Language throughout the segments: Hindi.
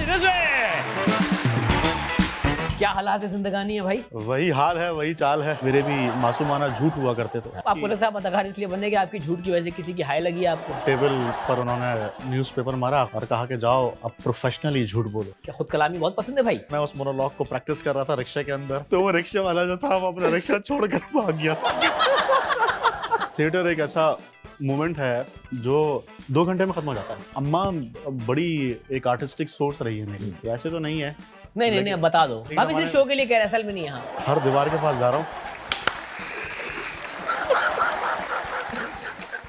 अली रिजवी। क्या हालात है जिंदगानी है भाई? वही हाल है, वही चाल है। मेरे भी मासूमाना झूठ हुआ करते थे। आपको लगता है पत्रकार इसलिए बनने कि आपकी झूठ की वजह से किसी की हाय लगी है आपको? टेबल पर उन्होंने न्यूज़पेपर मारा और कहा कि जाओ अब प्रोफेशनली झूठ बोलो। क्या खुद कलामी बहुत पसंद है भाई? मैं उस मोनोलॉग को प्रैक्टिस कर रहा था रिक्शे के अंदर, तो वो रिक्शे वाला जो था वो अपना रिक्शा छोड़कर भाग गया। थिएटर एक ऐसा मोमेंट है जो 2 घंटे में खत्म हो जाता है। अम्मा बड़ी एक आर्टिस्टिक सोर्स रही है मेरी, वैसे तो नहीं है। नहीं बता दो। भाभी सिर्फ शो के लिए कह रहे हैं, असल में नहीं। यहाँ हर दीवार के पास जा रहा हूँ।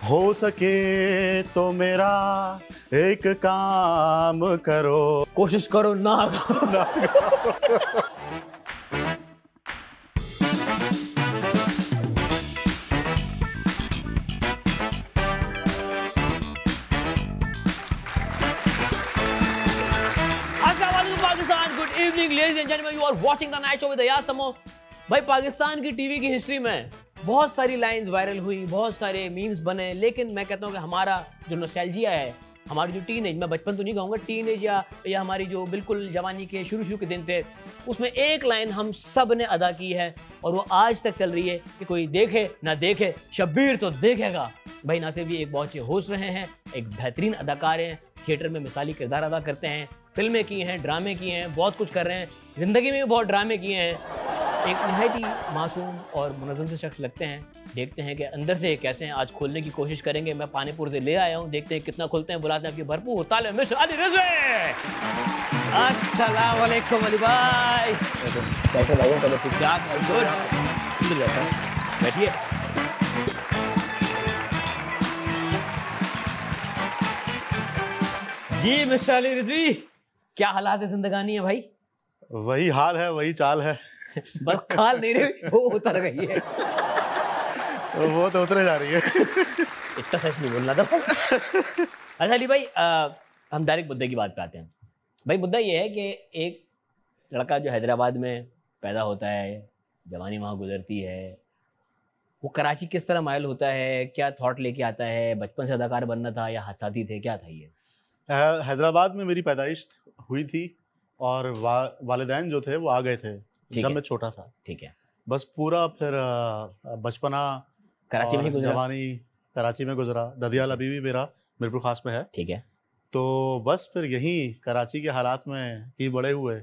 हो सके तो मेरा एक काम करो, कोशिश करो ना करो। Ladies and gentlemen, you are watching the night show with Ayaz Samo। भाई पाकिस्तान की टीवी की हिस्ट्री में बहुत सारी लाइंस वायरल हुई, बहुत सारे मीम्स बने, लेकिन मैं कहता हूँ कि हमारा जो नॉस्टैल्जिया है, हमारी जो टीनेज, मैं बचपन तो नहीं कहूँगा, टीनेज या हमारी जो बिल्कुल जवानी के शुरू के दिन थे, उसमें एक लाइन हम सब ने अदा की है और वो आज तक चल रही है कि कोई देखे ना देखे, शब्बीर तो देखेगा। भाई नासिर भी एक बहुत अच्छे होस्ट रहे हैं, एक बेहतरीन अदाकार हैं, थिएटर में मिसाली किरदार अदा करते हैं, फिल्में की हैं, ड्रामे किए हैं, बहुत कुछ कर रहे हैं, ज़िंदगी में भी बहुत ड्रामे किए हैं। एक नहायत ही मासूम और मुनज़्ज़म से शख्स लगते हैं। देखते हैं कि अंदर से कैसे हैं, आज खोलने की कोशिश करेंगे। मैं पानीपुर से ले आया हूँ, देखते हैं कितना खुलते हैं। बुलाते हैं आपकी भरपूर तालिब मिस्टर अली रिजवी। अस्सलाम वालेकुम अली भाई। कैसे भाई? चलो ठीक ठाक, गुड। बैठिए। जी मिस्टर अली रिजवी, क्या हालात है जिंदगानी है भाई? वही हाल है, वही चाल है। बस खाल नहीं रही, वो उतर गई है। वो तो उतरे जा रही है। इतना सच नहीं बोलना था। अच्छा अली भाई, हम डायरेक्ट मुद्दे की बात पे आते हैं। भाई मुद्दा ये है कि एक लड़का जो हैदराबाद में पैदा होता है, जवानी वहाँ गुजरती है, वो कराची किस तरह मायल होता है, क्या थॉट लेके आता है, बचपन से अदाकार बनना था या हादसाती थे, क्या था ये? हैदराबाद में मेरी पैदाइश हुई थी और वालिदैन जो थे वो आ गए थे जब मैं छोटा था। ठीक है। बस पूरा फिर बचपना कराची में ही गुजरा, जवानी कराची में गुजरा। ददियाल अभी भी मेरा मीरपुर खास में है। ठीक है। तो बस फिर यहीं कराची के हालात में ही बड़े हुए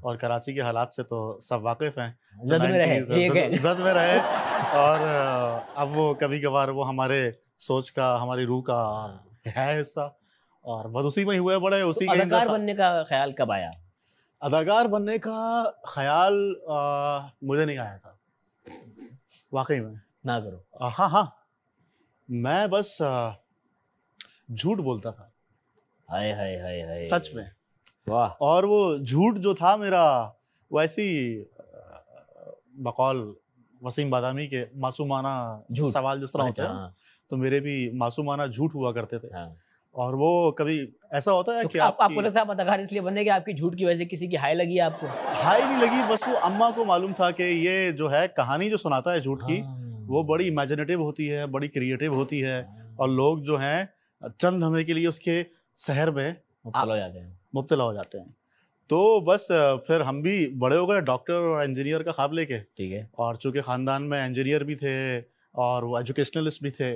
और कराची के हालात से तो सब वाकिफ हैं। जद में रहे, जद में रहे और अब वो कभी कभार वो हमारे सोच का, हमारी रूह का है हिस्सा और बस उसी में हुए बड़े। उसी तो अदाकार बनने का ख्याल कब आया? अदाकार बनने का ख्याल मुझे नहीं आया था वाकई में। ना करो। हाँ, मैं बस झूठ बोलता था। हाय हाय हाय हाय, सच में। वाह। और वो झूठ जो था मेरा, वो ऐसी बकौल वसीम बादामी के मासूमाना सवाल जिस तरह होते हैं, तो मेरे भी मासूमाना झूठ हुआ करते थे। और वो कभी ऐसा होता है तो कि आपको लगता है अदाकार इसलिए बनने कि आपकी झूठ की वजह से किसी की हाय लगी? आपको हाय नहीं लगी, बस वो अम्मा को मालूम था कि ये जो है कहानी जो सुनाता है झूठ की, वो बड़ी इमेजिनेटिव होती है, बड़ी क्रिएटिव होती है और लोग जो हैं चंद समय के लिए उसके शहर में मुब्तला हो जाते हैं। तो बस फिर हम भी बड़े हो गए डॉक्टर और इंजीनियर का ख्वाब लेके। ठीक है। और चूंकि खानदान में इंजीनियर भी थे और वो एजुकेशनलिस्ट भी थे,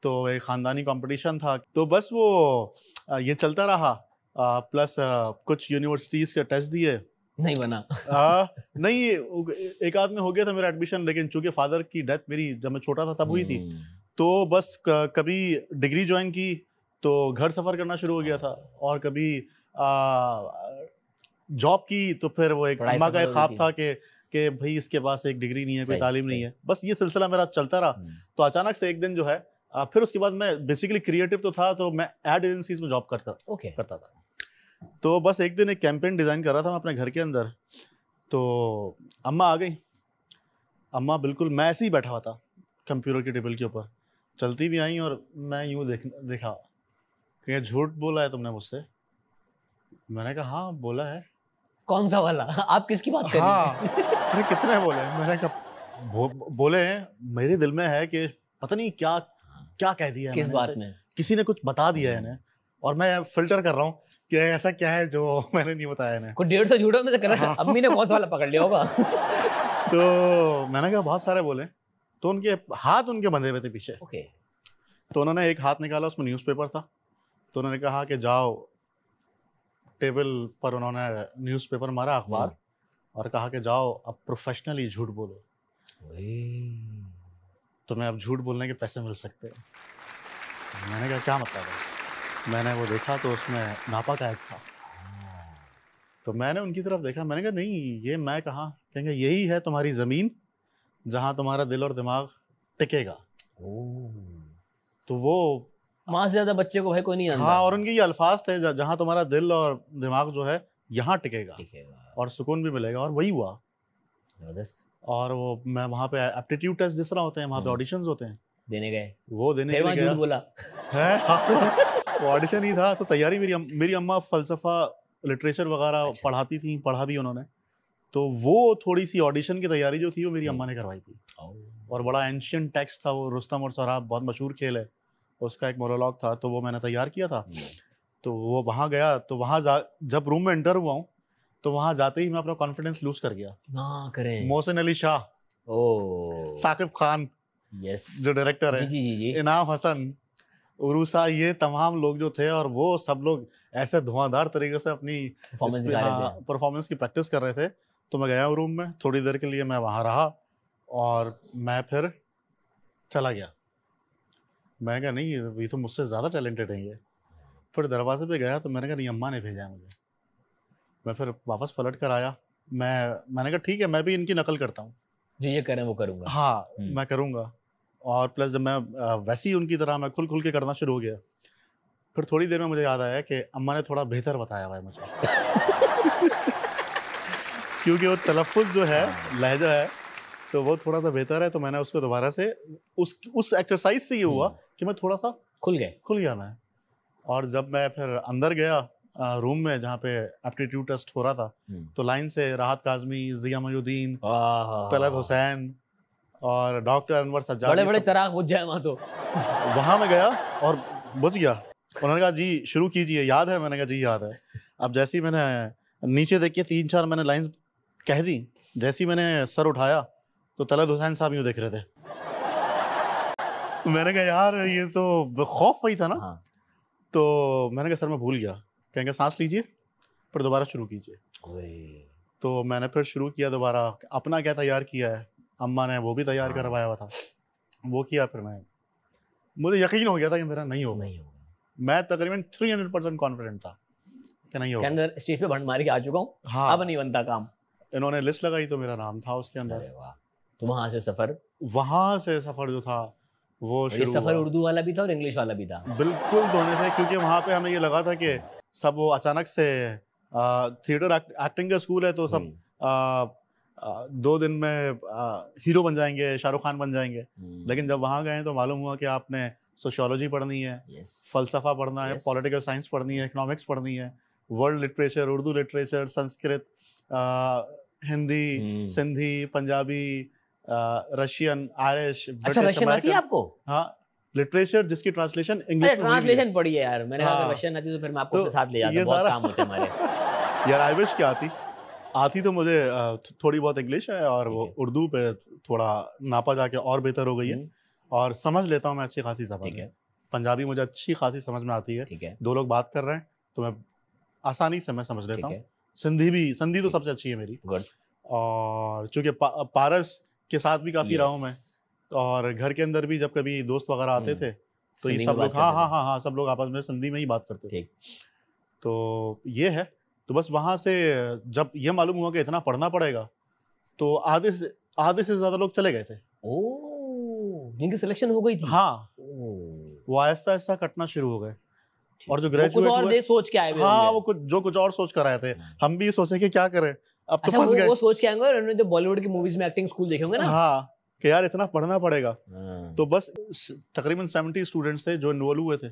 तो एक खानदानी कंपटीशन था, तो बस वो ये चलता रहा। प्लस कुछ यूनिवर्सिटीज के टेस्ट दिए, नहीं बना। नहीं, एक आध में हो गया था मेरा एडमिशन, लेकिन चूंकि फादर की डेथ मेरी जब मैं छोटा था तब हुई थी, तो बस कभी डिग्री ज्वाइन की तो घर सफ़र करना शुरू हो गया था, और कभी जॉब की तो फिर वो एक अम्मा का एक ख्वाब था कि भाई इसके पास एक डिग्री नहीं है, कोई तालीम नहीं है। बस ये सिलसिला मेरा चलता रहा। तो अचानक से एक दिन जो है, फिर उसके बाद मैं बेसिकली क्रिएटिव तो था, तो मैं एड एजेंसीज में जॉब करता था। तो बस एक दिन एक कैंपेन डिज़ाइन कर रहा था मैं अपने घर के अंदर, तो अम्मा आ गई। अम्मा बिल्कुल मैं ऐसे ही बैठा हुआ था कंप्यूटर के टेबल के ऊपर, चलती भी आई और मैं यूँ देखा कि झूठ बोला है तुमने मुझसे। मैंने कहा हाँ बोला है। कौन सा वाला? आप किसकी बात कर रहे हैं? अरे कितने बोले? मैंने कहा बोले हैं, मेरे दिल में है कि पता नहीं क्या क्या कह दिया है, किस बात में किसी ने कुछ बता दिया है इन्हें, और मैं फिल्टर कर रहा हूँ कि ऐसा क्या है जो मैंने नहीं बताया इन्हें। कुछ 150 झूठों में से कर रहा है। अम्मी ने कौन सा वाला पकड़ लिया होगा? तो मैंने कहा बहुत सारे बोले, तो उनके हाथ उनके बंधे हुए थे पीछे। ओके। तो उन्होंने एक हाथ निकाला, उसमें न्यूज़पेपर था, तो उन्होंने कहा कि जाओ, टेबल पर उन्होंने न्यूज़पेपर मारा, अखबार, और कहा कि जाओ अब प्रोफेशनली झूठ बोलो, तुम्हें अब झूठ बोलने के पैसे मिल सकते हैं। मैंने कहा क्या मतलब है? मैंने वो देखा तो उसमें नापा का ऐड था। तो मैंने उनकी तरफ देखा, मैंने कहा नहीं, ये मैं कहाँ। कहेंगे यही है तुम्हारी ज़मीन जहाँ तुम्हारा दिल और दिमाग टिकेगा। तो वो माँ से ज्यादा बच्चे को भाई कोई नहीं जानता। हाँ, और उनके ये अल्फाज थे, जहाँ तुम्हारा दिल और दिमाग जो है यहाँ टिकेगा और सुकून भी मिलेगा, और वही हुआ। जबरदस्त। और वो मैं वहाँ पे एप्टीट्यूड टेस्ट जिस तरह होते हैं वहाँ पे ऑडिशंस होते हैं, देने गए, वो देने के लिए गया। झूठ बोला है वो ऑडिशन ही था। तो तैयारी मेरी अम्मा फलसफा लिटरेचर वगैरह पढ़ाती थी, पढ़ा भी उन्होंने। तो वो थोड़ी सी ऑडिशन की तैयारी जो थी वो मेरी अम्मा ने करवाई थी। और बड़ा एंशियंट टेक्स्ट था वो, रुस्तम और सराब, बहुत मशहूर खेल है, उसका एक मोनोलॉग था, तो वो मैंने तैयार किया था। तो वो वहाँ गया, तो वहाँ जब रूम में एंटर हुआ हूँ तो वहाँ जाते ही मैं अपना कॉन्फिडेंस लूज कर गया। ना करें। मोहसिन अली शाह, साकिब खान, यस, जो डायरेक्टर है, जी। इनाम हसन, उरूसा, ये तमाम लोग जो थे, और वो सब लोग ऐसे धुआंधार तरीके से अपनी परफॉर्मेंस की प्रैक्टिस कर रहे थे। तो मैं गया रूम में, थोड़ी देर के लिए मैं वहाँ रहा और मैं फिर चला गया। मैं कहा नहीं, ये तो मुझसे ज़्यादा टैलेंटेड है ये। फिर दरवाजे पे गया तो मैंने कहा नहीं, अम्मा ने भेजा है मुझे। मैं फिर वापस पलट कर आया। मैंने कहा ठीक है, मैं भी इनकी नकल करता हूँ, जो ये करें वो करूँगा। हाँ, मैं करूँगा। और प्लस जब मैं वैसी उनकी तरह मैं खुल के करना शुरू हो गया, फिर थोड़ी देर में मुझे याद आया कि अम्मा ने थोड़ा बेहतर बताया हुआ है मुझे क्योंकि वो तलफ़्फ़ुज़ जो है, लहजा है, तो वो थोड़ा सा बेहतर है। तो मैंने उसको दोबारा से उस एक्सरसाइज से ये हुआ कि मैं थोड़ा सा खुल गया मैं। और जब मैं फिर अंदर गया रूम में जहाँ पे एप्टीट्यूड टेस्ट हो रहा था, तो लाइन से राहत काज़मी, ज़िया मोइनुद्दीन, तलत हुसैन और डॉक्टर अनवर सज्जाद, बड़े चिराग बुझ जाए वहाँ। तो वहाँ मैं गया और बुझ गया। उन्होंने कहा जी शुरू कीजिए, याद है? मैंने कहा जी याद है। अब जैसे ही मैंने नीचे देख के 3-4 मैंने लाइंस कह दी, जैसे ही मैंने सर उठाया तो तलत हुसैन साहब यूँ देख रहे थे। मैंने कहा यार ये तो खौफ वही था ना। हाँ। तो मैंने कहा सर मैं भूल गया। कहेंगे सांस लीजिए, फिर दोबारा शुरू कीजिए। तो मैंने फिर शुरू किया दोबारा, अपना क्या तैयार किया है, अम्मा ने वो भी तैयार करवाया हुआ था, वो किया। फिर मुझे यकीन हो गया था कि मेरा नहीं होगा। मैं तकरीबन 300% कॉन्फिडेंट था कि नहीं होगा। अंदर स्टेज पे भंड के आ चुका हूँ, हाँ, अब नहीं बनता काम। इन्होंने लिस्ट लगाई तो मेरा नाम था उसके अंदर। तो वहाँ से सफ़र जो था वो शुरू। सफ़र उर्दू वाला भी था और इंग्लिश वाला भी था? बिल्कुल दोनों थे, क्योंकि वहाँ पे हमें ये लगा था कि सब वो अचानक से थिएटर एक्टिंग का स्कूल है, तो सब 2 दिन में हीरो बन जाएंगे, शाहरुख खान बन जाएंगे। लेकिन जब वहाँ गए तो मालूम हुआ कि आपने सोशियोलॉजी पढ़नी है, फ़लसफ़ा पढ़ना है, पॉलिटिकल साइंस पढ़नी है, इकोनॉमिक्स पढ़नी है, world literature, Urdu literature, Sanskrit, Hindi, Sindhi, Punjabi, Russian, Irish, अच्छा रशियन आती है आपको? हाँ, लिटरेचर जिसकी ट्रांसलेशन इंग्लिश में ट्रांसलेशन पढ़ी है यार। मैंने कहा रशियन आती तो फिर मैं आपको साथ ले जाता, बहुत काम होते हमारे। यार आई विश क्या आती तो मुझे थोड़ी बहुत इंग्लिश है, और वो उर्दू पे थोड़ा नापा जाके और बेहतर हो गई है, और समझ लेता हूँ मैं अच्छी खासी ज़बान। पंजाबी मुझे अच्छी खासी समझ में आती है। 2 लोग बात कर रहे हैं तो मैं आसानी से मैं समझ लेता हूँ। सिंधी तो सबसे अच्छी है मेरी। और चूंकि पारस के साथ भी काफ़ी रहा हूँ मैं, और घर के अंदर भी जब कभी दोस्त वगैरह आते थे तो ये सब लोग हाँ सब लोग आपस में सिंधी में ही बात करते थे। तो ये है। तो बस वहाँ से जब ये मालूम हुआ कि इतना पढ़ना पड़ेगा, तो आधे से ज़्यादा लोग चले गए थे। जिनकी सिलेक्शन हो गई थी। हाँ, वो आहिस्ता आहिस्ता कटना शुरू हो गए। और जो ग्रेजुएट कुछ और सोच के आए हुए, हाँ, वो कुछ और सोच कर आए थे। हम भी सोचे कि क्या करें, अब तो फंस गए। वो सोच के आएंगे, और उन्होंने तो बॉलीवुड की मूवीज में एक्टिंग स्कूल देखे होंगे ना। हाँ, कि यार इतना पढ़ना पड़ेगा। तो बस तकरीबन 70 स्टूडेंट्स थे जो इन्वॉल्व हुए थे,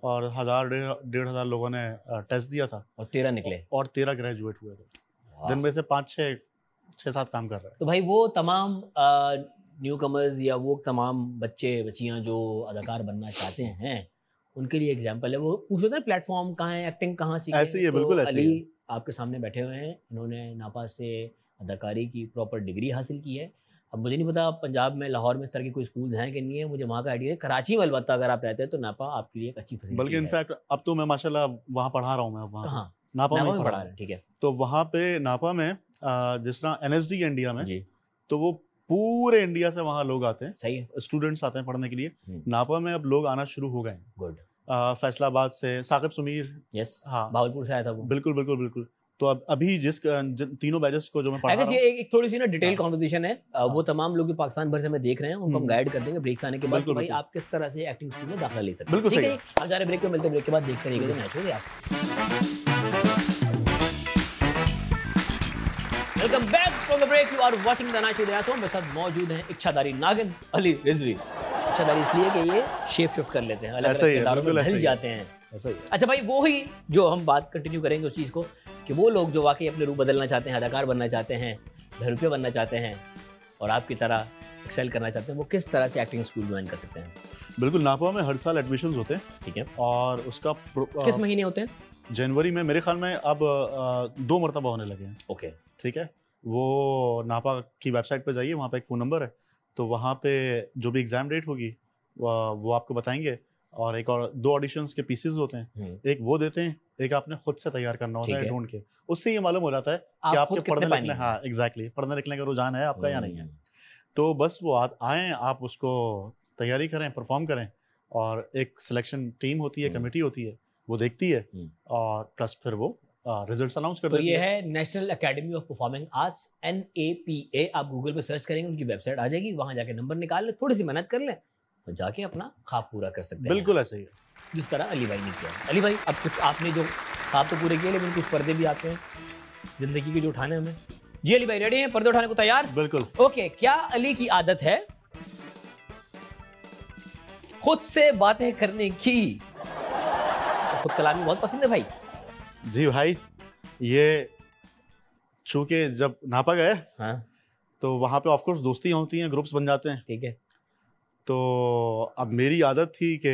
और 1000-1500 लोगों ने टेस्ट दिया था, और 13 निकले, और 13 ग्रेजुएट हुए थे। दिन में से 5-6-7 काम कर रहे हैं। तो भाई वो तमाम न्यू कमर्स या वो तमाम बच्चे बच्चियां जो अदाकार बनना चाहते हैं, उनके लिए एग्जाम्पल है। वो पूछो ना प्लेटफॉर्म कहाँ है, एक्टिंग कहाँ सीखे। ऐसे ही है, बिल्कुल ऐसे ही है। अली आपके सामने बैठे हुए हैं, इन्होंने नापा से अदाकारी की प्रॉपर डिग्री हासिल की है। अब मुझे नहीं पता पंजाब में, लाहौर में इस तरह के कोई स्कूल्स हैं कि नहीं है, मुझे वहाँ का आइडिया है। कराची में अलबत्ता अगर आप रहते हैं तो नापा आपके लिए एक अच्छी फैसिलिटी है। बल्कि इनफैक्ट अब तो मैं माशाल्लाह वहाँ पढ़ा रहा हूँ। मैं वहाँ कहाँ? नापा में पढ़ा रहा है, ठीक है। तो वहाँ पे नापा में जिस तरह NSD इंडिया में जी, तो वो पूरे इंडिया से वहाँ लोग आते हैं, सही है। स्टूडेंट्स आते हैं पढ़ने के लिए। नापा में अब लोग आना शुरू हो गए हैं। गुड। फैसलाबाद से साकिब सुमीर, यस, हाँ भावलपुर से आया था वो। बिल्कुल बिल्कुल बिल्कुल। तो अब अभी तीनों बैचेस को जो मैं पढ़ा रहा हूँ, ये एक थोड़ी सी ना डिटेल कॉन्वर्सेशन है। वो तमाम लोग जो पाकिस्तान भर से हमें देख रहे हैं उनको हम गाइड कर देंगे ब्रेक्स आने के बाद, भाई आप किस तरह से एक्टिंग स्कूल में दाखिला ले सकते हैं। बिल्कुल सही। आप जा रहे ब्रेक पे, मिलते ब्रेक के बाद देखते रहिएगा मैच हो गया। Welcome back from the break. You are watching the night show. मेरे साथ मौजूद हैं इच्छाधारी नागिन अली रिजवी। इच्छाधारी इसलिए कि ये शेप शिफ्ट कर लेते हैं, अलग अलग किरदारों में ढल जाते हैं। अच्छा भाई, वो ही जो हम बात कंटिन्यू करेंगे उस चीज़ को कि वो लोग जो वाकई अपने रूप बदलना चाहते हैं, अदाकार बनना चाहते हैं, बहरूपिया बनना चाहते हैं और आपकी तरह एक्सेल करना चाहते हैं, वो किस तरह से एक्टिंग स्कूल ज्वाइन कर सकते हैं? बिल्कुल, नापा में हर साल एडमिशंस होते हैं, ठीक है। और उसका किस महीने होते हैं? जनवरी में मेरे ख्याल में अब 2 मरतबा होने लगे हैं। ओके, ठीक है। वो नापा की वेबसाइट पे जाइए, वहाँ पे एक फ़ोन नंबर है, तो वहाँ पे जो भी एग्जाम डेट होगी वो आपको बताएंगे। और एक और 2 ऑडिशंस के पीसेस होते हैं, एक वो देते हैं, एक आपने खुद से तैयार करना होता है ढूंढ के। उससे ये मालूम हो जाता है कि आपके पढ़ने लिखने, हाँ एग्जैक्टली, पढ़ने लिखने का रुझान है आपका या नहीं है। तो बस वो आए, आप उसको तैयारी करें, परफॉर्म करें, और एक सिलेक्शन टीम होती है, कमेटी होती है, वो देखती है और प्लस फिर वो रिजल्ट्स अनाउंस कर देती है। तो ये है national academy of performing arts, NAPA। आप गूगल पे सर्च करेंगे, उनकी वेबसाइट आ जाएगी, वहां जाके नंबर निकाल लें, थोड़ी सी मेहनत कर लें और जाके अपना ख्वाब पूरा कर सकते हैं। बिल्कुल ऐसे ही है जिस तरह अली भाई ने किया। अली भाई, अब कुछ आपने जो ख्वाब तो पूरे किए, लेकिन कुछ पर्दे भी आते हैं जिंदगी के जो उठाने हमें। जी अली भाई, रेडी हैं पर्दे उठाने को तैयार? बिल्कुल। ओके, क्या अली की आदत है खुद से बातें करने की? तो खुद कलामी बहुत पसंद है भाई। जी भाई, ये चूंकि जब नापा गए, हाँ, तो वहाँ पे ऑफ कोर्स दोस्तियाँ होती हैं, ग्रुप्स बन जाते हैं, ठीक है। तो अब मेरी आदत थी कि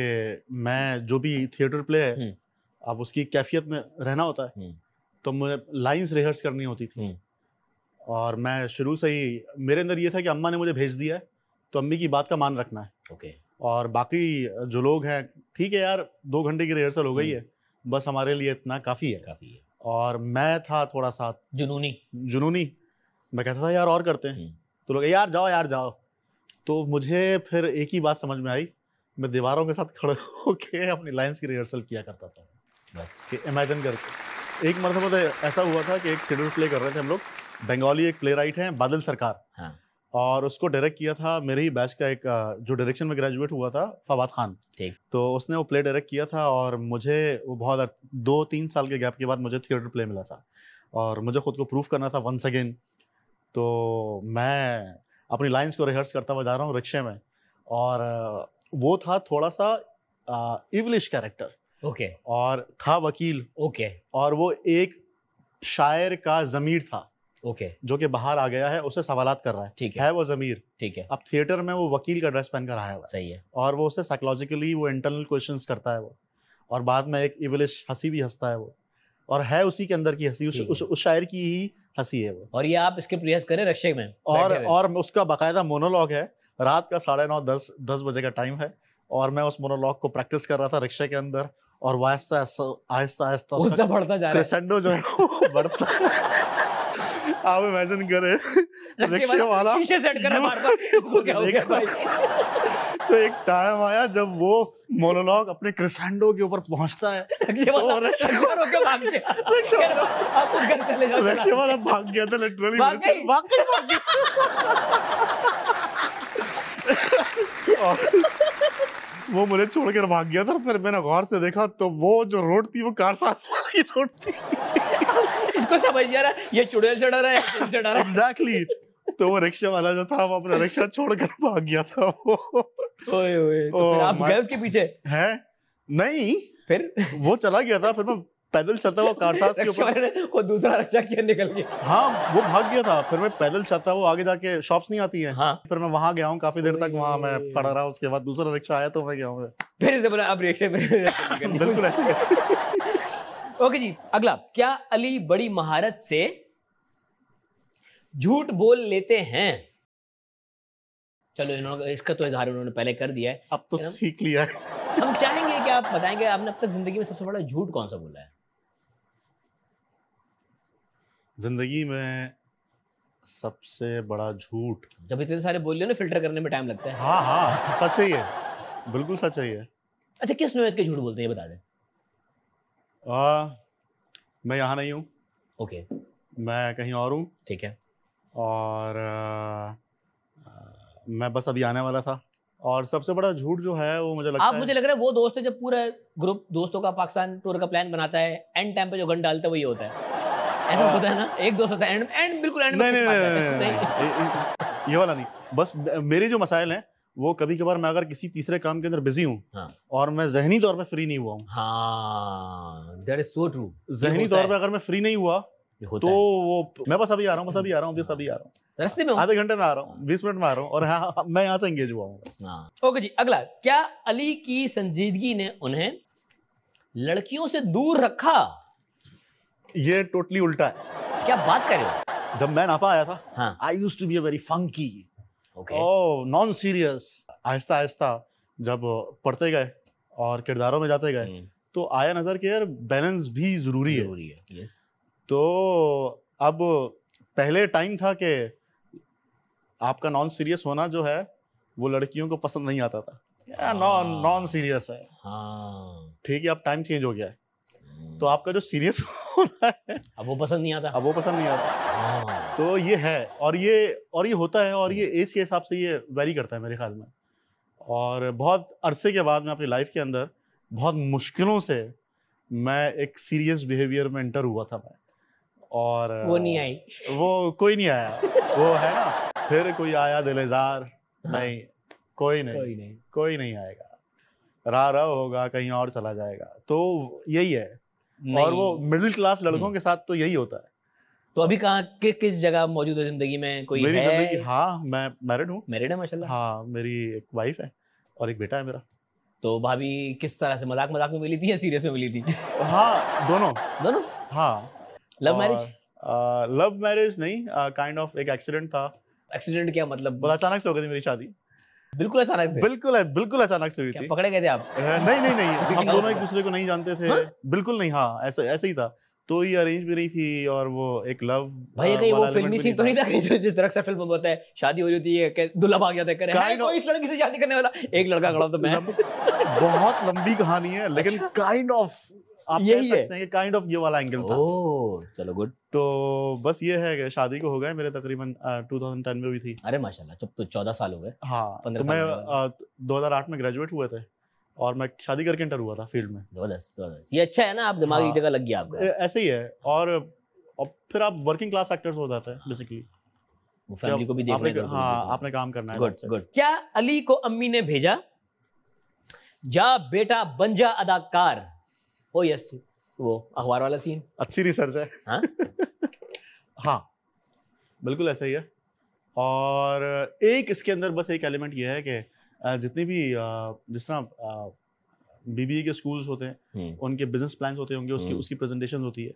मैं जो भी थिएटर प्ले है, अब उसकी कैफियत में रहना होता है, तो मुझे लाइंस रिहर्स करनी होती थी। और मैं शुरू से ही, मेरे अंदर ये था कि अम्मा ने मुझे भेज दिया है तो अम्मी की बात का मान रखना है। ओके। और बाकी जो लोग हैं, ठीक है यार, 2 घंटे की रिहर्सल हो गई है, बस हमारे लिए इतना काफ़ी है। और मैं था थोड़ा सा जुनूनी, मैं कहता था यार और करते हैं, तो लोग यार जाओ। तो मुझे फिर एक ही बात समझ में आई, मैं दीवारों के साथ खड़े होके अपनी लाइंस की रिहर्सल किया करता था, बस कि इमेजिन करके। एक मरतबा तो ऐसा हुआ था कि एक थिएटर प्ले कर रहे थे हम लोग, बंगाली एक प्ले राइट हैं बादल सरकार, हाँ। और उसको डायरेक्ट किया था मेरे ही बैच का एक जो डायरेक्शन में ग्रेजुएट हुआ था, फवाद खान, ठीक। तो उसने वो प्ले डायरेक्ट किया था और मुझे वो बहुत 2-3 साल के गैप के बाद मुझे थिएटर प्ले मिला था और मुझे खुद को प्रूव करना था वंस अगेन। तो मैं अपनी लाइंस को रिहर्स करता हुआ जा रहा हूँ रिक्शे में, और वो था थोड़ा सा इवलिश कैरेक्टर, ओके, और था वकील, ओके, और वो एक शायर का ज़मीर था, ओके, जो कि बाहर आ गया है, उससे सवालात कर रहा है, ठीक है वो ज़मीर, ठीक है। अब थिएटर में वो वकील का ड्रेस पहन कर आया हुआ है, सही है, और वो उससे साइकोलॉजिकली वो इंटरनल क्वेश्चंस करता है वो, और बाद में एक इवलिश हंसी भी हंसता है वो, और है उसी के अंदर की हंसी, उस शायर की ही हंसी है वो। और ये आप इसके प्रयास करें रिक्शे में, और उसका बाकायदा मोनोलॉग है, रात का 9:30-10 बजे का टाइम है, और मैं उस मोनोलॉग को प्रैक्टिस कर रहा था रिक्शे के अंदर, और वो आहिस्ता आहिस्ता बढ़ता जा रहा है, क्रेसेंडो जो है वो बढ़ता है। आप इमेजिन करें रिक्शे वाला शीशे सेट कर रहा है, इसको क्या हो गया भाई? तो एक टाइम आया जब वो मोनोलॉग अपने क्रेसेंडो के ऊपर पहुंचता है, रिक्शे वाला भाग गया था, लिटरली भाग गया। वो मुझे छोड़कर भाग गया था, फिर मैंने गौर से देखा तो वो जो रोड थी वो कारसाज वाली रोड थी। इसको समझ गया ना, ये चुड़ैल चढ़ा रहा है, एग्जैक्टली। तो वो रिक्शा वाला जो था वो अपना रिक्शा छोड़कर भाग गया था वो। ओए तो फिर आप गए उसके पीछे? है नहीं, फिर वो चला गया था, फिर मैं पैदल चलता हुआ कारसाज के ऊपर, वो दूसरा रक्षा किया निकल गया। हाँ वो भाग गया था, फिर मैं पैदल चलता हुआ आगे जाके शॉप्स नहीं आती है, हाँ। फिर मैं वहां गया हूँ, काफी देर तक वहां मैं खड़ा रहा, उसके बाद दूसरा रिक्शा आया तो मैं गया हूँ, फिर से बोला अब रिक्शे में बिल्कुल ऐसे। ओके जी, अगला, क्या अली बड़ी महारत से झूठ बोल लेते हैं? चलो इन्होंने इसका तो इजहार उन्होंने पहले कर दिया है, अब तो सीख लिया है। हम चाहेंगे कि आप बताएंगे आपने अब तक जिंदगी में सबसे बड़ा झूठ कौन सा बोला है? जिंदगी में सबसे बड़ा झूठ, जब इतने सारे बोल रहे हो ना, फिल्टर करने में टाइम लगता है। हाँ हाँ सच है, ये बिल्कुल सच है ये। अच्छा, किस नौयत के झूठ बोलते हैं ये बता दें। मैं यहाँ नहीं हूँ, ओके, मैं कहीं और हूँ, ठीक है, और मैं बस अभी आने वाला था। और सबसे बड़ा झूठ जो है वो मुझे लगता है, मुझे लग रहा है वो दोस्त है जब पूरा ग्रुप दोस्तों का पाकिस्तान टूर का प्लान बनाता है, एंड टाइम पे जो गन डालता है वही होता है। ऐसा होता है ना, एक दोस्त होता है एंड बिल्कुल एंड में। नहीं, ये वाला नहीं। बस मेरे जो मसाइल हैं वो कभी कभार मैं अगर किसी तीसरे काम के अंदर बिजी हूँ, हाँ, और मैं जहनी तौर पे फ्री नहीं हुआ हूँ, हाँ, दैट इज सो ट्रू। जहनी तौर पे अगर मैं फ्री नहीं हुआ तो वो मैं बस अभी आ रहा हूँ, बस अभी आ रहा हूँ, बस अभी आ रहा हूँ, रास्ते में आधे घंटे में आ रहा हूँ, 20 मिनट में आ रहा हूँ, और हाँ मैं यहाँ से एंगेज हुआ हूँ। ओके जी, अगला, क्या अली की संजीदगी ने उन्हें लड़कियों से दूर रखा? ये टोटली उल्टा है। क्या बात कर रहे हो? जब मैं नापा आया था, हाँ, I used to be a very funky, okay, non serious. आहिस्ता आहिस्ता जब पढ़ते गए और किरदारों में जाते गए तो आया नजर कि यार बैलेंस भी जरूरी है। यस। तो अब पहले टाइम था कि आपका नॉन सीरियस होना जो है वो लड़कियों को पसंद नहीं आता था, नॉन सीरियस है, हाँ, ठीक है, अब टाइम चेंज हो गया है, तो आपका जो सीरियस होना है अब वो पसंद नहीं आता, अब वो पसंद नहीं आता। तो ये है, और ये होता है, और ये एज के हिसाब से ये वेरी करता है मेरे ख्याल में। और बहुत अरसे के बाद मैं अपनी लाइफ के अंदर बहुत मुश्किलों से मैं एक सीरियस बिहेवियर में एंटर हुआ था मैं, और वो नहीं आई, वो कोई नहीं आया, वो है ना, फिर कोई आया दिलेजार, नहीं, कोई नहीं आएगा, रा होगा, कहीं और चला जाएगा, तो यही है। और वो मिडिल क्लास लड़कों के साथ तो यही होता है। तो अभी कहाँ किस जगह मौजूद है जिंदगी में? कोई मेरी है? जिंदगी, हाँ मैं मैरिड हूँ। मैरिड है माशाल्लाह। हाँ, मेरी एक वाइफ है और एक बेटा है मेरा। तो भाभी किस तरह से, मजाक में मिली थी या सीरियस में मिली थी? हाँ, दोनों। हाँ। Love marriage? लव मैरिज नहीं, काइंड ऑफ एक एक्सीडेंट था। एक्सीडेंट क्या मतलब? बहुत अचानक से हो गई थी मेरी शादी। बिल्कुल अचानक से? बिल्कुल अचानक से हुई थी। पकड़े गए थे आप? नहीं हम दोनों एक दूसरे को नहीं जानते थे। बिल्कुल नहीं, हाँ ऐसे ही था। तो ये अरेंज भी नहीं थी, और वो एक लव भाई कहीं वो फिल्मी सीन तो नहीं था जो जिस तरह से फिल्म में होता है, शादी हो रही होती है, दूल्हा भाग जाता है, करे कोई इस लड़की से शादी करने वाला, एक लड़का खड़ा तो मैं। बहुत लंबी कहानी है, लेकिन काइंड ऑफ आप कह सकते हैं कि काइंड ऑफ ये वाला एंगल था। ओह चलो गुड। तो बस ये है कि शादी को हो गए मेरे तकरीबन 2010 में हुई थी। अरे माशाल्लाह, जब तो 14 साल हो गए। हाँ, तो मैं 2008 में ग्रेजुएट हुए थे और मैं शादी करके एंटर हुआ था फील्ड में। जबरदस्त। ये अच्छा है ना, आप दिमागी जगह लग गया आपका। ऐसे ही है, और फिर आप वर्किंग क्लास एक्टर्स हो जाते हैं बेसिकली। वो फैमिली को भी देखने का। हाँ, आपने काम करना है। गुड। क्या अली को अम्मी ने भेजा, जा बेटा बन जा अदाकार? ओ यस, वो अखबार वाला सीन। अच्छी रिसर्च है। हाँ? हाँ, बिल्कुल ऐसा ही है। और एक इसके अंदर बस एक एलिमेंट ये है कि जितनी भी जिस तरह बीबीए के स्कूल्स होते हैं, उनके बिजनेस प्लान्स होते होंगे, उसकी प्रेजेंटेशन होती है।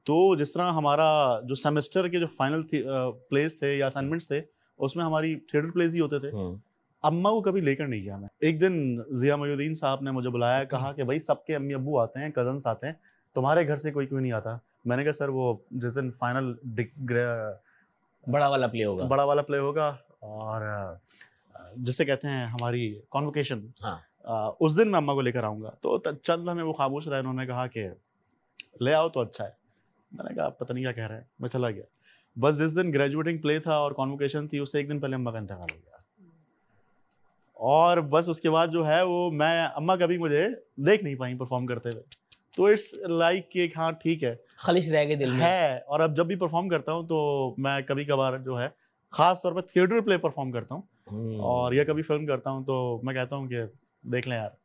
तो जिस तरह हमारा जो सेमेस्टर के जो फाइनल प्लेस थे या असाइनमेंट्स थे, उसमें हमारी थिएटर प्लेस ही होते थे। अम्मा को कभी लेकर नहीं गया मैं। एक दिन जिया मोइनुद्दीन साहब ने मुझे बुलाया, कहा कि भाई सबके अम्मी अब्बू आते हैं, कजन्स आते हैं, तुम्हारे घर से कोई क्यों नहीं आता? मैंने कहा सर वो जिस दिन फाइनल बड़ा वाला प्ले होगा और जिसे कहते हैं हमारी कॉन्वोकेशन, हाँ। उस दिन मैं अम्मा को लेकर आऊँगा। तो चंद हमें वो खामोश रहे, उन्होंने कहा कि ले आओ तो अच्छा है। मैंने कहा पता नहीं क्या कह रहे हैं, मैं चला गया। बस जिस दिन ग्रेजुएटिंग प्ले था और कॉन्वोकेशन थी, उससे एक दिन पहले अम्मा का इंतकाल हो गया। और बस उसके बाद जो है वो मैं अम्मा कभी मुझे देख नहीं पाई परफॉर्म करते हुए। तो इट्स लाइक कि हाँ ठीक है, खालिश रह गए दिल में है। और अब जब भी परफॉर्म करता हूँ तो मैं कभी कभार जो है खास तौर पर थिएटर प्ले परफॉर्म करता हूँ, और या कभी फिल्म करता हूँ, तो मैं कहता हूँ कि देख लें यार।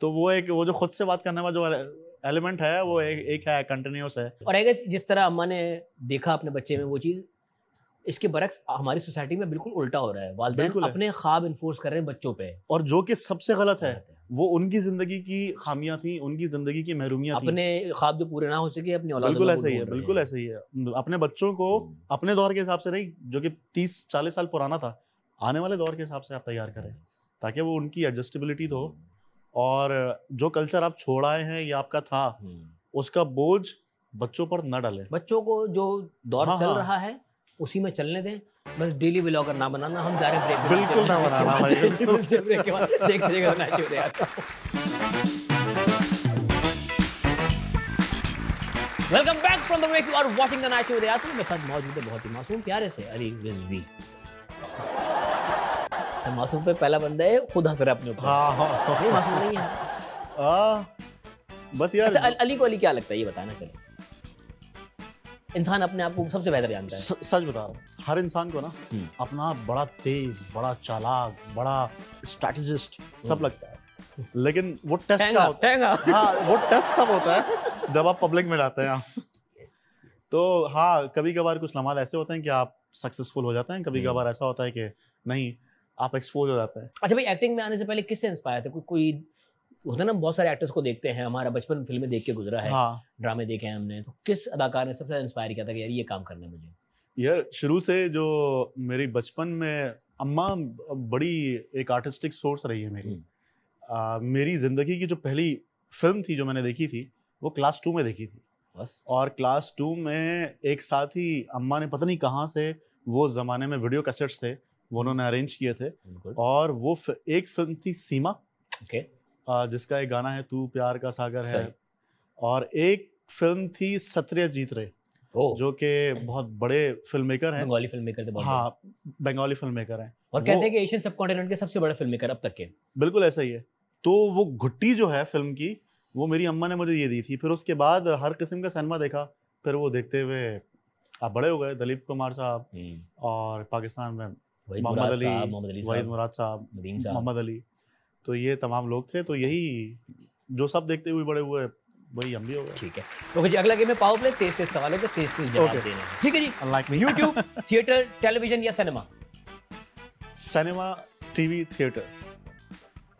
तो वो जो खुद से बात करने वाला जो एलिमेंट है वो एक है, कंटिन्यूस है। और आई गेस जिस तरह अम्मा ने देखा अपने बच्चे में वो चीज, इसके बरक्स हमारी सोसाइटी में बिल्कुल उल्टा हो रहा है। वालिदैन अपने ख्वाब इन्फोर्स कर रहे हैं बच्चों पे, और जो कि सबसे गलत है। वो उनकी जिंदगी की खामियां थी, उनकी जिंदगी की महरूमियां थी। अपने ख्वाब जो पूरे ना हो सके अपनी औलाद, बिल्कुल ऐसा ही है, बिल्कुल ऐसा ही है। अपने बच्चों को अपने दौर के हिसाब से नहीं, जो कि 30-40 साल पुराना था, आने वाले दौर के हिसाब से आप तैयार करें, ताकि वो उनकी एडजस्टेबिलिटी हो। और जो कल्चर आप छोड़ आए हैं या आपका था, उसका बोझ बच्चों पर न डालें। बच्चों को जो दौर चल रहा है उसी में चलने दें, बस डेली व्लॉगर ना बनाना। हम जा रहे हैं ब्रेक, बिल्कुल ना बनाना भाई, ब्रेक के बाद देखते रहिएगा night show. Welcome back from the break, you are watching the night show with Yasir. मेरे साथ मौजूद है बहुत ही मासूम प्यारे से अली रिजवी। मासूम पे पहला बंदा है, खुद हंस रहा है अपने ऊपर। नहीं मासूम नहीं है। बस यार। अच्छा अली को अली क्या लगता है ये बताना। चलो, इंसान अपने आप को सबसे बेहतर जानता है। सच बता रहा हूँ, हर इंसान को ना अपना बड़ा तेज, बड़ा चालाक, बड़ा स्ट्रैटेजिस्ट सब लगता है, लेकिन वो टेस्ट का होता है। हाँ, वो टेस्ट तब होता है जब आप पब्लिक में जाते हैं। तो हाँ, कभी कभार कुछ लम्हात ऐसे होते हैं कि आप सक्सेसफुल हो जाते हैं, कभी कभार ऐसा होता है कि नहीं, आप एक्सपोज हो जाते हैं। अच्छा भाई, एक्टिंग में आने से पहले किससे इंस्पायर थे? कोई होता है ना, बहुत सारे एक्टर्स को देखते हैं, हमारा बचपन फिल्में देख के गुजरा है। हाँ। ड्रामे देखे हैं हमने, तो किस अदाकार ने सबसे इंस्पायर किया था कि यार ये काम करना है मुझे? यार शुरू से जो मेरी बचपन में अम्मा बड़ी एक आर्टिस्टिक सोर्स रही है मेरी। मेरी जिंदगी की जो पहली फिल्म थी जो मैंने देखी थी, वो क्लास 2 में देखी थी बस। और क्लास 2 में एक साथ ही अम्मा ने पता नहीं कहाँ से, वो जमाने में वीडियो कैसेट्स थे, वो उन्होंने अरेंज किए थे, और वो एक फिल्म थी सीमा, जिसका एक गाना है तू प्यार का सागर है, और एक फिल्म थी सत्यजीत रे, जो कि बहुत बड़े फिल्म मेकर हैं, बंगाली फिल्म मेकर थे बहुत। हाँ, बंगाली फिल्म मेकर हैं, और कहते हैं कि एशियन सबकॉन्टिनेंट के सबसे बड़े फिल्म मेकर अब तक के। बिल्कुल ऐसा ही है। तो वो घुट्टी जो है फिल्म की, वो मेरी अम्मा ने मुझे ये दी थी। फिर उसके बाद हर किस्म का सिनेमा देखा, फिर वो देखते हुए आप बड़े हो गए। दिलीप कुमार साहब, और पाकिस्तान में मोहम्मद अली, वहीद मुराद साहब, मोहम्मद अली, तो ये तमाम लोग थे। तो यही जो सब देखते हुए बड़े हुए, वही हम भी हो गए। ठीक है, ओके जी, अगला गेम है पावर प्ले। 23 सवालों के 23 जवाब देने हैं। ठीक है जी। यूट्यूब, थिएटर, टेलीविजन या सिनेमा? Cinema, TV, theatre.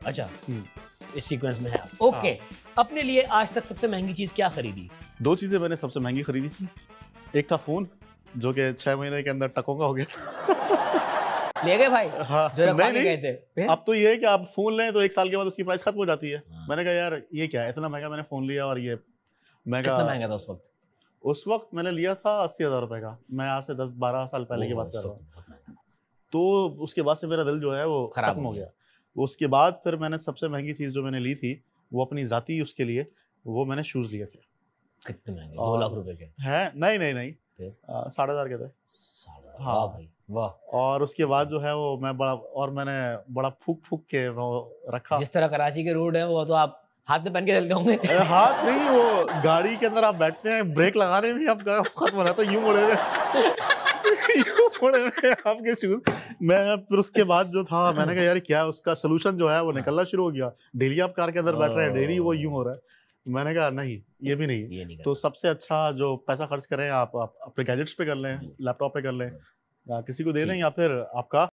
अच्छा, इस सीक्वेंस में है आप। ओके, अपने लिए आज तक सबसे महंगी चीज क्या खरीदी? 2 चीजें मैंने सबसे महंगी खरीदी थी। एक था फोन, जो कि 6 महीने के अंदर टकों का हो गया था। ले गए भाई? हाँ, जो नहीं गए थे। अब तो ये है कि आप फोन लें तो 1 साल के बाद उसकी प्राइस खत्म हो जाती है। मैंने कहा यार ये क्या है, इतना महंगा मैंने फोन लिया, और ये महंगा। कितना महंगा था उस वक्त? उस वक्त मैंने लिया था 80,000 रुपए का। मैं आज से 10-12 साल पहले की बात कर रहा हूँ। तो उसके बाद से मेरा दिल जो है वो खत्म हो गया। उसके बाद फिर मैंने सबसे महंगी चीज जो मैंने ली थी, वो अपनी जाती उसके लिए, वो मैंने शूज लिए थे। कितने महंगे? 2 लाख रुपए के हैं? नहीं 7,500 के थे। हाँ भाई, वाह। और उसके बाद जो है वो मैंने बड़ा फूक के वो रखा। जिस तरह कराची के रोड है, वो तो आप हाथ में पहन के चलते होंगे। हाथ नहीं, वो गाड़ी के अंदर आप बैठते हैं, ब्रेक लगाने में आप खत्म हो जाता है, यूं मुड़े हुए आपके शूज। मैं फिर उसके बाद जो था, मैंने कहा यार क्या, उसका सोल्यूशन जो है वो निकलना शुरू हो गया। डेली आप कार के अंदर बैठ रहे हैं, डेली वो यूं हो रहा है। मैंने कहा नहीं, ये भी नहीं। तो सबसे अच्छा जो पैसा खर्च करें आप अपने गैजेट्स पे कर लें, लैपटॉप पे कर लें, या किसी को दे दें, या फिर आपका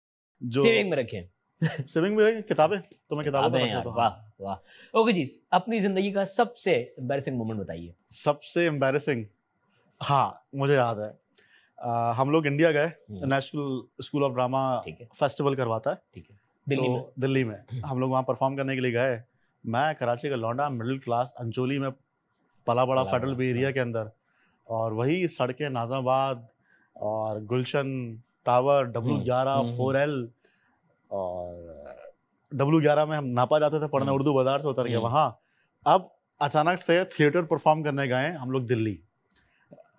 जो सेविंग में रखें। सेविंग में रखें। किताबें तो मैं किताबों पे रखता हूं। वाह वाह। ओके जी, अपनी जिंदगी का सबसे एम्बैरेसिंग मोमेंट बताइए। सबसे एम्बैरेसिंग, हाँ मुझे याद है, हम लोग इंडिया गए, national school of drama festival करवाता है, ठीक है, दिल्ली में। हम लोग वहाँ परफॉर्म करने के लिए गए। मैं कराची का लौंडा, मिडिल क्लास, अंचोली में पला बड़ा फेडरल बी एरिया के अंदर, और वही सड़कें नाज़ाबाद और गुलशन टावर, W11 4L, और W11 में हम नापा जाते थे पढ़ने, उर्दू बाजार से उतर के वहाँ। अब अचानक से थिएटर परफॉर्म करने गए हम लोग दिल्ली,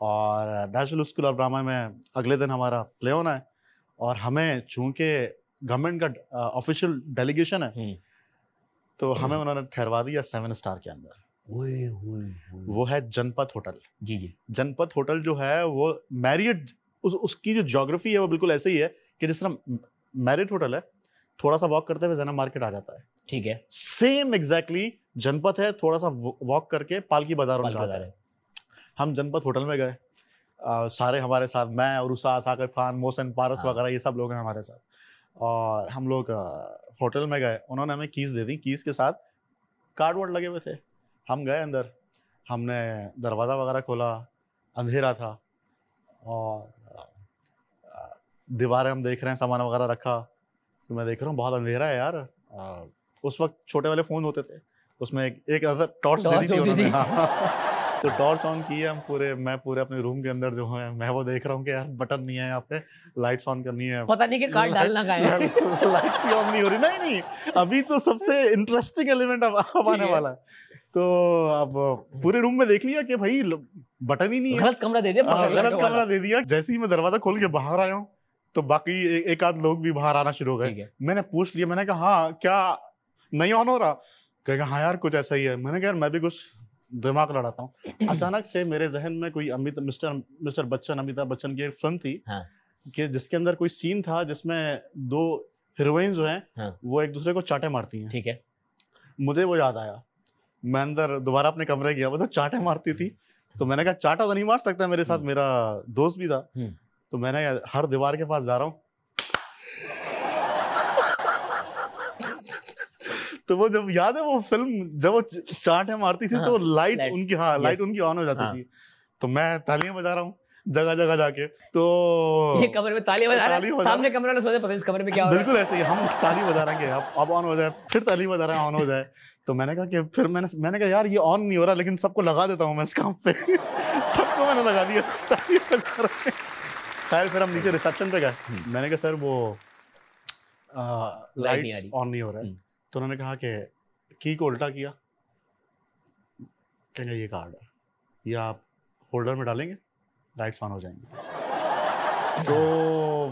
और नेशनल स्कूल ऑफ ड्रामा में अगले दिन हमारा प्ले होना है, और हमें चूंकि गवर्नमेंट का ऑफिशियल डेलीगेशन है, तो हमें उन्होंने ठहरवा दिया 7 स्टार के अंदर। वो है जनपद होटल। जी जी। जनपद होटल जो है वो मैरियट, उसकी जो ज्योग्राफी है वो बिल्कुल ऐसे ही है कि जिस तरह मैरियट होटल है, थोड़ा सा वॉक करते हुए ज़ैनब मार्केट आ जाता है, ठीक है, सेम एग्जैक्टली जनपथ है, थोड़ा सा वॉक करके पालकी बाजार उनका आता है। हम जनपथ होटल में गए, सारे हमारे साथ, मैं और उषा, साकिब खान, मोहसिन, पारस वगैरह, ये सब लोग हैं हमारे साथ। और हम लोग होटल में गए, उन्होंने हमें कीज दे दी, कीज के साथ कार्ड वर्ड लगे हुए थे। हम गए अंदर, हमने दरवाज़ा वगैरह खोला, अंधेरा था और दीवारें हम देख रहे हैं, सामान वगैरह रखा, तो मैं देख रहा हूँ बहुत अंधेरा है यार। उस वक्त छोटे वाले फ़ोन होते थे, उसमें एक अदर टॉर्च दे दी थी उन्होंने। तो टॉर्च ऑन की है, मैं पूरे अपने रूम के अंदर जो है, मैं वो देख रहा हूँ कि यार बटन नहीं है यहाँ पे, लाइट्स ऑन करनी है, पता नहीं कि कार्ड डालना कहाँ है। लाइट्स ही ऑन नहीं हो रही। नहीं, अभी तो सबसे इंटरेस्टिंग एलिमेंट अब आने वाला है। तो अब पूरे रूम में देख लिया कि भाई बटन ही नहीं है, गलत कमरा दे दिया। गलत कमरा दे दिया। जैसे ही मैं दरवाजा खोल के बाहर आया हूँ, तो बाकी एक आध लोग भी बाहर आना शुरू हो गए। मैंने पूछ लिया, मैंने कहा हाँ क्या नहीं ऑन हो रहा? कहेगा हाँ यार कुछ ऐसा ही है। मैंने कहा यार मैं भी कुछ दिमाग लड़ाता हूँ। अचानक से मेरे जहन में कोई मिस्टर बच्चन, अमिताभ बच्चन की एक फिल्म थी कि जिसके अंदर कोई सीन था जिसमें दो हीरोइन जो हैं वो एक दूसरे को चाटे मारती हैं। ठीक है, मुझे वो याद आया। मैं अंदर दोबारा अपने कमरे गया, वो तो चाटे मारती थी। तो मैंने कहा चाटा तो नहीं मार सकता, मेरे साथ मेरा दोस्त भी था। तो मैंने हर दीवार के पास जा रहा हूँ, तो वो जब याद है वो फिल्म जब वो चाटे मारती थी तो लाइट उनकी ऑन हो जाती थी। तो मैं तालियां बजा रहा हूँ जगह जगह जाके। तो ये कमरे में तालियां बजा रहे हैं, सामने कमरे वाले सोचे पता नहीं इस कमरे में क्या हो रहा है। बिल्कुल ऐसे ही हम ताली बजा रहे हैं कि अब ऑन हो जाए, फिर ताली बजा रहे हैं ऑन हो जाए। तो मैंने कहा कि फिर मैंने कहा यार ये ऑन नहीं हो रहा, लेकिन सबको लगा देता हूँ मैं इस काम पे। सबको मैंने लगा दिया, ताली बजा रहे हैं। खैर फिर हम नीचे रिसेप्शन पे गए, मैंने कहा सर वो लाइट्स ऑन नहीं हो रहा है। तो उन्होंने कहा कि की को उल्टा किया, कहेंगे ये कार्ड है, ये आप होल्डर में डालेंगे, लाइट्स ऑन हो जाएंगी। तो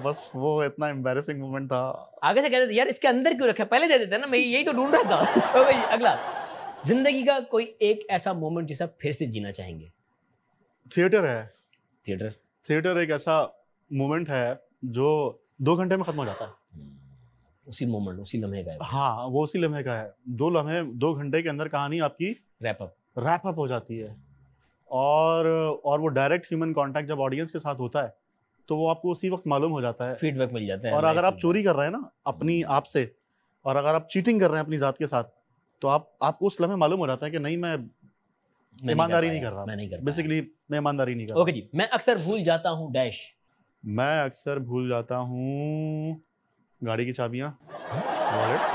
बस वो इतना एम्बैरेसिंग मोमेंट था। आगे से कहते थे यार इसके अंदर क्यों रखा, पहले दे देते ना, मैं यही तो ढूंढ रहा था। तो भाई अगला, जिंदगी का कोई एक ऐसा मोमेंट जिसे आप फिर से जीना चाहेंगे? थिएटर है। थिएटर एक ऐसा मोमेंट है जो 2 घंटे में खत्म हो जाता है। उसी मोमेंट, उसी लम्हे का है। हाँ, वो उसी लम्हे का है। 2 घंटे के अंदर कहानी आपकी रैप अप हो जाती है। और वो डायरेक्ट ह्यूमन कांटेक्ट जब ऑडियंस के साथ होता है तो वो आपको उसी वक्त मालूम हो जाता है, फीडबैक मिल जाता है। और अगर आप चोरी कर रहे हैं ना अपनी आप से, और अगर आप चीटिंग कर रहे हैं अपनी जात के साथ, तो आपको उस लम्हे मालूम हो जाता है कि नहीं, मैं ईमानदारी नहीं कर रहा, बेसिकली मैं ईमानदारी नहीं कर रहा। ओके जी, मैं अक्सर भूल जाता हूँ डैश। मैं अक्सर भूल जाता हूँ गाड़ी की चाबियाँ।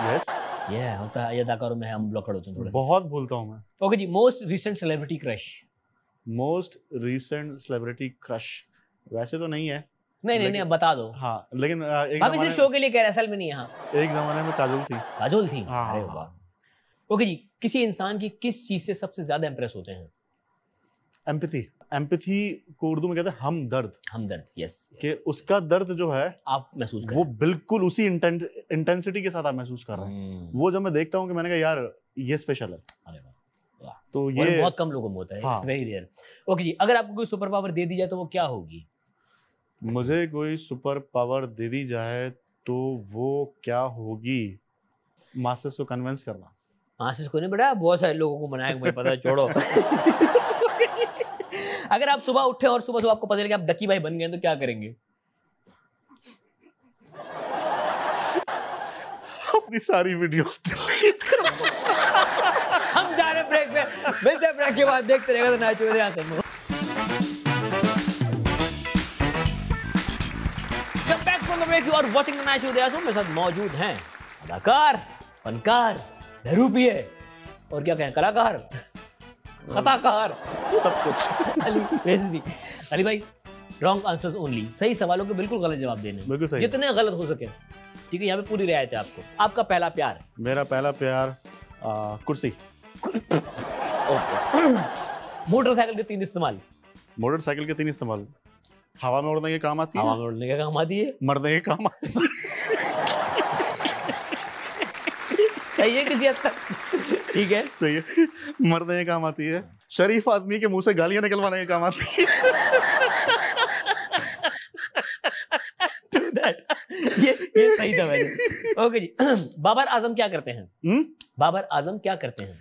यस, ये होता है, ये अदाकारों में हम ब्लॉकड होते हैं थोड़ा, बहुत भूलता हूँ मैं। ओके जी, most recent celebrity crush. Most recent celebrity crush वैसे तो नहीं है। नहीं अब बता दो। हाँ, लेकिन एक शो के लिए कह रहे, असल में नहीं है। हाँ, एक जमाने में काजोल थी। अरे वाह। ओके जी, किसी इंसान की किस चीज से सबसे ज्यादा इंप्रेस होते हैं? एम्पैथी को उर्दू में कहते हैं हमदर्द। यस, कि उसका दर्द जो है आप महसूस कर, वो बिल्कुल उसी इंटेंसिटी के साथ आप महसूस कर रहे हैं। वो जब मैं देखता हूँ कि मैंने कहा यार ये स्पेशल है। अरे वाह, तो ये बहुत कम लोगों में होता है। It's very rare. ओके जी, अगर आपको कोई सुपर पावर दे दी जाए तो वो क्या होगी? मुझे कोई सुपर पावर दे दी जाए तो वो क्या होगी? मासेस को कन्विंस करना। मासेस को नहीं बेटा, बहुत सारे लोगों को बनाया, मुझे पता है, छोड़ो। अगर आप सुबह उठे और सुबह आपको पता चले कि आप डकी भाई बन गए तो क्या करेंगे? अपनी सारी वीडियोस डिलीट करूंगा। हम जा रहे ब्रेक में, मिलते हैं ब्रेक के बाद, देखते रहेगा नाइट शो विद यासम। जब back from the break you are watching the night show with Yasam, मेरे साथ मौजूद हैं अदाकार, फनकार, बहरूपिये और क्या कहें, कलाकार, खताकार, सब कुछ। अली भाई, रॉन्ग आंसर्स ओनली, सही सवालों के बिल्कुल गलत जवाब देने, बिल्कुल सही, जितने गलत हो सके। ठीक है, यहाँ पे पूरी रियायत है आपको। आपका पहला प्यार? मेरा पहला प्यार कुर्सी। मोटरसाइकिल के 3 इस्तेमाल? मोटरसाइकिल के 3 इस्तेमाल, हवा में उड़ने के काम आती है, हवा में उड़ने के काम आती है, मरने के काम आती है। सही है किसी हद तक, ठीक है, सही है, मरने के काम आती है, शरीफ आदमी के मुंह से गालियां निकलवाने के काम आती है। ये सही था वैसे। ओके जी, बाबर आजम क्या करते हैं? बाबर आजम क्या करते हैं?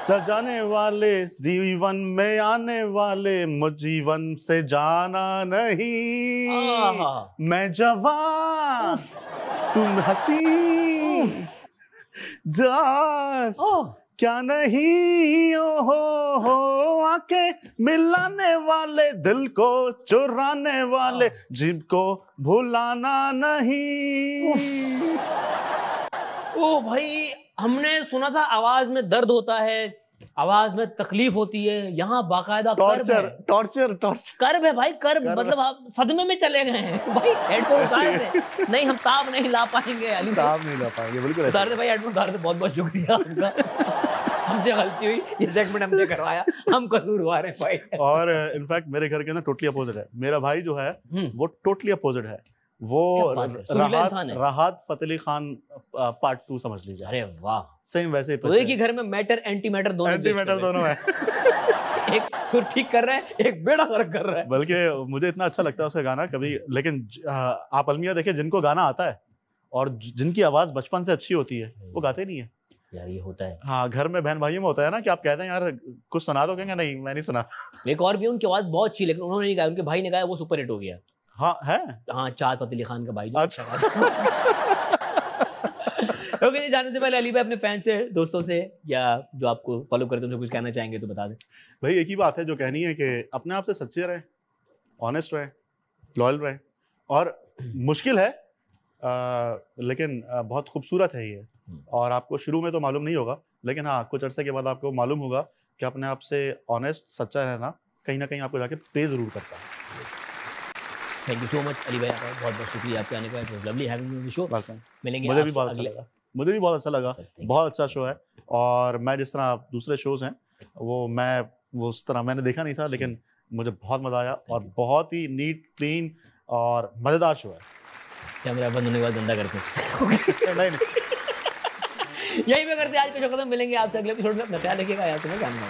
सजाने वाले जीवन में आने वाले मुझ जीवन से जाना नहीं, मैं जवान तुम हसी दास क्या नहीं हो आके मिलाने वाले दिल को चुराने वाले जिनको भुलाना नहीं। ओ भाई, हमने सुना था आवाज में दर्द होता है, आवाज में तकलीफ होती है, यहाँ बाकायदा टॉर्चर कर्ब है भाई, कर्ब मतलब आप सदमे में चले गए हैं भाई। हेडफोन उतार दे, नहीं हम ताब नहीं ला पाएंगे अली, ताब नहीं ला पाएंगे, बिल्कुल उतार दे भाई हेडफोन उतार दे। बहुत बहुत शुक्रिया आपका, हमसे गलती हुई, ये सेगमेंट हमने करवाया, हम कसूरवार हैं भाई। और इनफैक्ट मेरे घर के अंदर टोटली अपोजिट है, मेरा भाई जो है वो टोटली अपोजिट है, वो राहत फतेह अली खान पार्ट 2 समझ लीजिए। अरे वाह, सेम वैसे तो एक ही घर में मैटर एंटी मैटर दोनों है। एक सुर ठीक कर रहा है, एक बेड़ा गर्क कर रहा है। बल्कि मुझे इतना अच्छा लगता है उसका गाना कभी, लेकिन आप अलमिया देखिए, जिनको गाना आता है और जिनकी आवाज बचपन से अच्छी होती है वो गाते नहीं है यार, ये होता है। हाँ, घर में बहन भाइयों में होता है ना कि आप कहते हैं यार कुछ सुना दो, कहेंगे नहीं मैं नहीं सुना। एक और भी उनकी आवाज बहुत अच्छी, लेकिन उन्होंने नहीं गाया, उनके भाई ने गाया, वो सुपर हिट हो गया। हाँ है, हाँ, चाँद फतेह अली खान का भाई। अच्छा। ओके, जाने से पहले अली भाई अपने फैन से, दोस्तों से, या जो आपको फॉलो करते हैं उनसे कुछ कहना चाहेंगे तो बता दें। भाई एक ही बात है जो कहनी है कि अपने आप से सच्चे रहें, ऑनेस्ट रहें, लॉयल रहें, और मुश्किल है लेकिन बहुत खूबसूरत है ये, और आपको शुरू में तो मालूम नहीं होगा, लेकिन हाँ कुछ अर्से के बाद आपको मालूम होगा कि अपने आप से ऑनेस्ट सच्चा रहना कहीं ना कहीं आपको जाके पे जरूर करता है। Thank you so much Ali भाई, आपका बहुत बहुत शुक्रिया आपके आने का। It was lovely having you on the show. मिलेंगे, मुझे भी बहुत अच्छा लगा, मुझे भी बहुत अच्छा लगा, बहुत अच्छा शो है। और मैं जिस तरह दूसरे शोज हैं वो उस तरह मैंने देखा नहीं था, लेकिन मुझे बहुत मजा आया और बहुत ही नीट क्लीन और मजेदार शो है। कैमरा बंद होने के बाद गंदा करते हैं। नहीं यही पे करते आज का शो खत्म। मिलेंगे आपसे अगले एपिसोड में, अपना ख्याल रखिएगा यार, तुम्हें जानना।